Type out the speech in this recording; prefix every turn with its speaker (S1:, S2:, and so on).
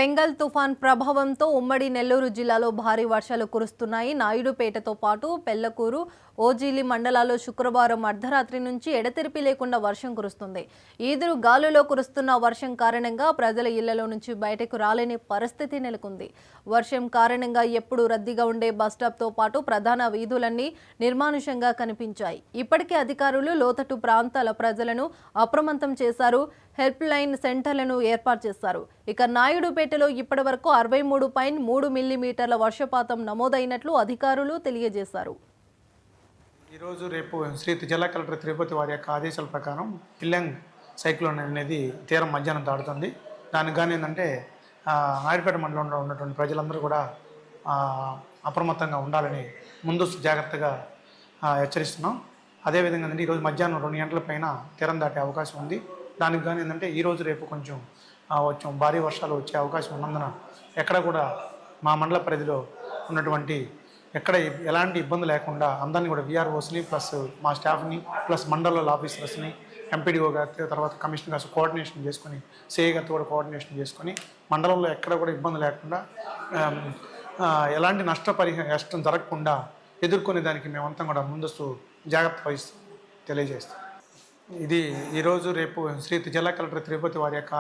S1: పెంగల్ తుఫాన్ ప్రభావంతో ఉమ్మడి నెల్లూరు జిల్లాలో భారీ వర్షాలు కురుస్తున్నాయి. నాయుడుపేటతో పాటు పెళ్లకూరు, ఓజీలి మండలాల్లో శుక్రవారం అర్ధరాత్రి నుంచి ఎడతెరిపి లేకుండా వర్షం కురుస్తుంది. ఈదురు గాలులో కురుస్తున్న వర్షం కారణంగా ప్రజల ఇళ్లలో నుంచి బయటకు రాలేని పరిస్థితి నెలకొంది. వర్షం కారణంగా ఎప్పుడూ రద్దీగా ఉండే బస్టాప్తో పాటు ప్రధాన వీధులన్నీ నిర్మానుషంగా కనిపించాయి. ఇప్పటికే అధికారులు లోతట్టు ప్రాంతాల ప్రజలను అప్రమత్తం చేశారు. హెల్ప్ లైన్ సెంటర్లను ఏర్పాటు చేశారు. ఇక నాయుడుపేటలో ఇప్పటివరకు 63.3 మిల్లీమీటర్ల వర్షపాతం నమోదైనట్లు అధికారులు తెలియజేశారు.
S2: ఈరోజు రేపు జిల్లా కలెక్టర్ తిరుపతి వారి యొక్క ఆదేశాల ప్రకారం పిల్లంగ్ సైక్లోన్ అనేది తీరం మధ్యాహ్నం దాటుతుంది. దానికి కానీ ఏంటంటే నాయుడుపేట మండలంలో ఉన్నటువంటి ప్రజలందరూ కూడా అప్రమత్తంగా ఉండాలని ముందస్తు జాగ్రత్తగా హెచ్చరిస్తున్నాం. అదేవిధంగా ఏంటంటే ఈరోజు మధ్యాహ్నం 2 గంటల పైన తీరం దాటే అవకాశం ఉంది. దానికి కానీ ఏంటంటే ఈరోజు రేపు కొంచెం భారీ వర్షాలు వచ్చే అవకాశం ఉన్నందున ఎక్కడ కూడా మా మండల పరిధిలో ఉన్నటువంటి ఎక్కడ ఎలాంటి ఇబ్బంది లేకుండా అందరినీ కూడా విఆర్ఓస్ని ప్లస్ మా స్టాఫ్ని ప్లస్ మండల ఆఫీసర్స్ని ఎంపీడీఓ గారితో తర్వాత కమిషనర్ గారు కోఆర్డినేషన్ చేసుకొని సిఐ గారితో కూడా కోఆర్డినేషన్ చేసుకొని మండలంలో ఎక్కడ కూడా ఇబ్బంది లేకుండా ఎలాంటి నష్టం జరగకుండా ఎదుర్కొనే దానికి మేమంతా కూడా ముందస్తు జాగ్రత్త వహిస్తూ తెలియజేస్తాం. ఇది ఈరోజు రేపు జిల్లా కలెక్టర్ తిరుపతి వారి యొక్క